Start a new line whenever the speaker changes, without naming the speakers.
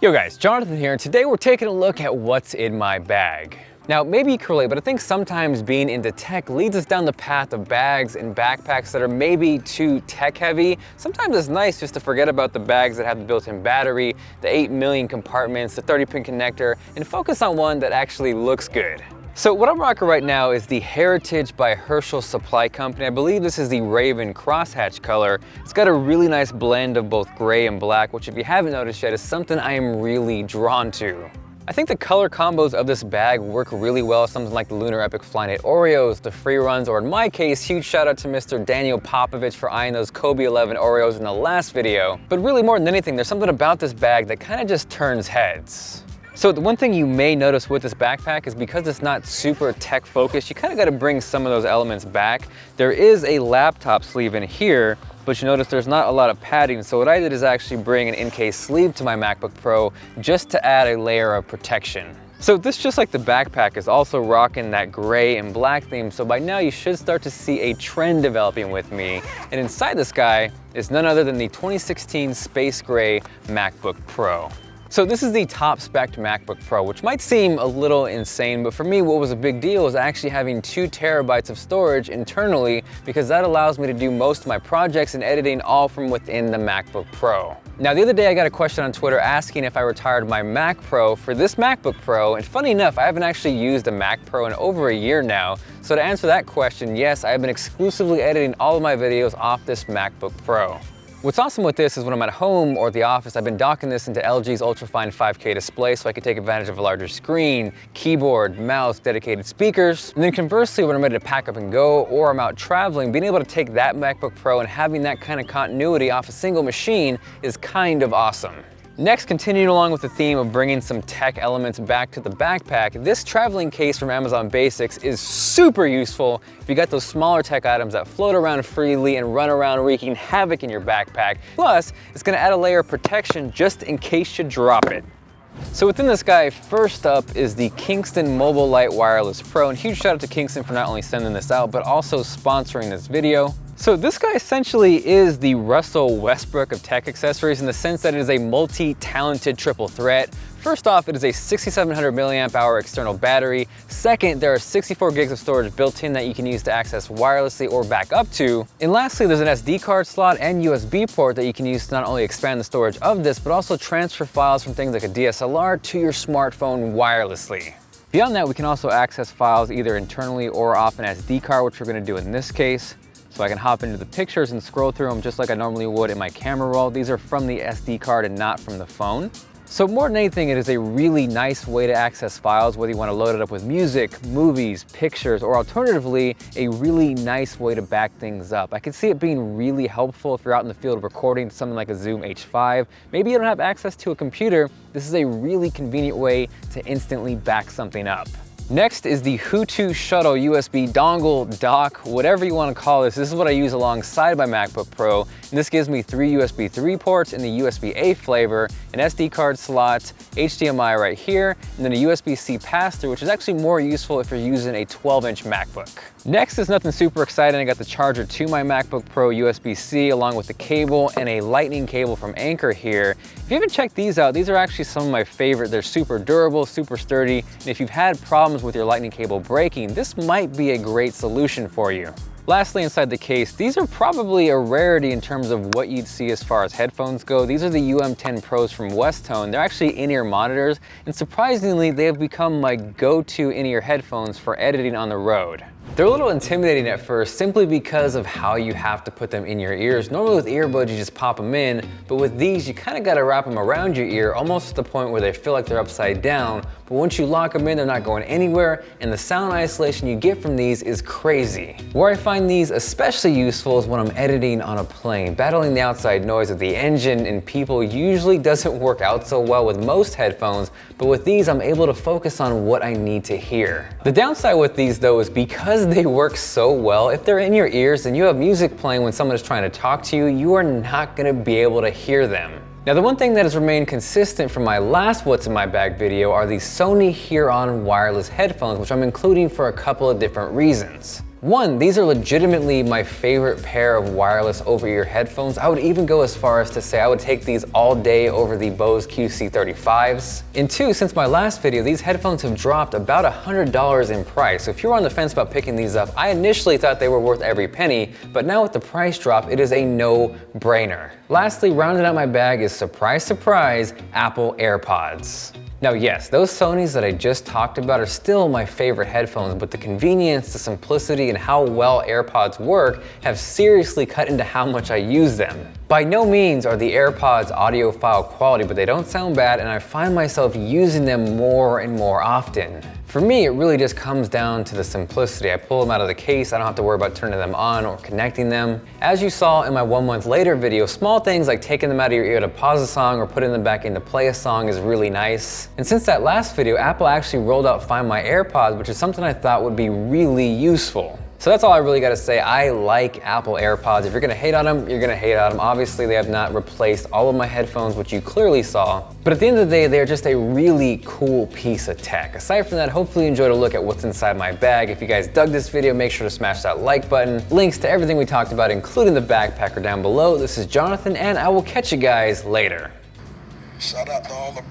Yo guys, Jonathan here, and today we're taking a look at what's in my bag. Now, maybe you can relate, but I think sometimes being into tech leads us down the path of bags and backpacks that are maybe too tech heavy. Sometimes it's nice just to forget about the bags that have the built-in battery, the 8 million compartments, the 30-pin connector, and focus on one that actually looks good. So what I'm rocking right now is the Heritage by Herschel Supply Company. I believe this is the Raven crosshatch color. It's got a really nice blend of both gray and black, which if you haven't noticed yet is something I am really drawn to. I think the color combos of this bag work really well. Something like the Lunar Epic Flyknit Oreos, the free runs, or in my case, huge shout out to Mr. Daniel Popovich for eyeing those Kobe 11 Oreos in the last video. But really more than anything, there's something about this bag that kind of just turns heads. So the one thing you may notice with this backpack is because it's not super tech focused, you kind of got to bring some of those elements back. There is a laptop sleeve in here, but you notice there's not a lot of padding. So what I did is actually bring an in-case sleeve to my MacBook Pro just to add a layer of protection. So this, just like the backpack, is also rocking that gray and black theme. So by now you should start to see a trend developing with me. And inside this guy is none other than the 2016 Space Gray MacBook Pro. So this is the top spec MacBook Pro, which might seem a little insane, but for me, what was a big deal was actually having 2 terabytes of storage internally, because that allows me to do most of my projects and editing all from within the MacBook Pro. Now, the other day I got a question on Twitter asking if I retired my Mac Pro for this MacBook Pro, and funny enough, I haven't actually used a Mac Pro in over a year now. So to answer that question, yes, I have been exclusively editing all of my videos off this MacBook Pro. What's awesome with this is when I'm at home or the office, I've been docking this into LG's Ultrafine 5K display so I can take advantage of a larger screen, keyboard, mouse, dedicated speakers. And then conversely, when I'm ready to pack up and go or I'm out traveling, being able to take that MacBook Pro and having that kind of continuity off a single machine is kind of awesome. Next, continuing along with the theme of bringing some tech elements back to the backpack, this traveling case from Amazon Basics is super useful if you got those smaller tech items that float around freely and run around wreaking havoc in your backpack. Plus, it's gonna add a layer of protection just in case you drop it. So within this guy, first up is the Kingston Mobile Light Wireless Pro, and huge shout out to Kingston for not only sending this out, but also sponsoring this video. So this guy essentially is the Russell Westbrook of tech accessories in the sense that it is a multi-talented triple threat. First off, it is a 6700 milliamp hour external battery. Second, there are 64 gigs of storage built in that you can use to access wirelessly or back up to. And lastly, there's an SD card slot and USB port that you can use to not only expand the storage of this, but also transfer files from things like a DSLR to your smartphone wirelessly. Beyond that, we can also access files either internally or off an SD card, which we're gonna do in this case. So I can hop into the pictures and scroll through them just like I normally would in my camera roll. These are from the SD card and not from the phone. So more than anything, it is a really nice way to access files, whether you want to load it up with music, movies, pictures, or alternatively, a really nice way to back things up. I can see it being really helpful if you're out in the field recording something like a Zoom H5. Maybe you don't have access to a computer. This is a really convenient way to instantly back something up. Next is the Hutu Shuttle USB dongle, dock, whatever you want to call this. This is what I use alongside my MacBook Pro. And this gives me 3 USB 3 ports in the USB-A flavor, an SD card slot, HDMI right here, and then a USB-C pass-through, which is actually more useful if you're using a 12-inch MacBook. Next is nothing super exciting. I got the charger to my MacBook Pro USB-C along with the cable and a lightning cable from Anker here. If you haven't checked these out, these are actually some of my favorite. They're super durable, super sturdy, and if you've had problems with your lightning cable breaking, this might be a great solution for you. Lastly, inside the case, these are probably a rarity in terms of what you'd see as far as headphones go. These are the UM10 Pros from Westone. They're actually in-ear monitors, and surprisingly, they have become my go-to in-ear headphones for editing on the road. They're a little intimidating at first simply because of how you have to put them in your ears. Normally with earbuds, you just pop them in, but with these, you kind of got to wrap them around your ear almost to the point where they feel like they're upside down. But once you lock them in, they're not going anywhere, and the sound isolation you get from these is crazy. Where I find these especially useful is when I'm editing on a plane. Battling the outside noise of the engine and people usually doesn't work out so well with most headphones, but with these, I'm able to focus on what I need to hear. The downside with these though is because they work so well, if they're in your ears and you have music playing when someone is trying to talk to you, you are not gonna be able to hear them. Now, the one thing that has remained consistent from my last What's in My Bag video are these Sony Hear-On wireless headphones, which I'm including for a couple of different reasons. One, these are legitimately my favorite pair of wireless over-ear headphones. I would even go as far as to say I would take these all day over the Bose QC35s. And two, since my last video, these headphones have dropped about $100 in price. So if you're on the fence about picking these up, I initially thought they were worth every penny, but now with the price drop, it is a no-brainer. Lastly, rounding out my bag is, surprise, surprise, Apple AirPods. Now yes, those Sonys that I just talked about are still my favorite headphones, but the convenience, the simplicity, and how well AirPods work have seriously cut into how much I use them. By no means are the AirPods audiophile quality, but they don't sound bad, and I find myself using them more and more often. For me, it really just comes down to the simplicity. I pull them out of the case, I don't have to worry about turning them on or connecting them. As you saw in my 1 month later video, small things like taking them out of your ear to pause a song or putting them back in to play a song is really nice. And since that last video, Apple actually rolled out Find My AirPods, which is something I thought would be really useful. So that's all I really gotta say. I like Apple AirPods. If you're gonna hate on them, you're gonna hate on them. Obviously, they have not replaced all of my headphones, which you clearly saw. But at the end of the day, they're just a really cool piece of tech. Aside from that, hopefully you enjoyed a look at what's inside my bag. If you guys dug this video, make sure to smash that like button. Links to everything we talked about, including the backpack, are down below. This is Jonathan, and I will catch you guys later.
Shout out to all the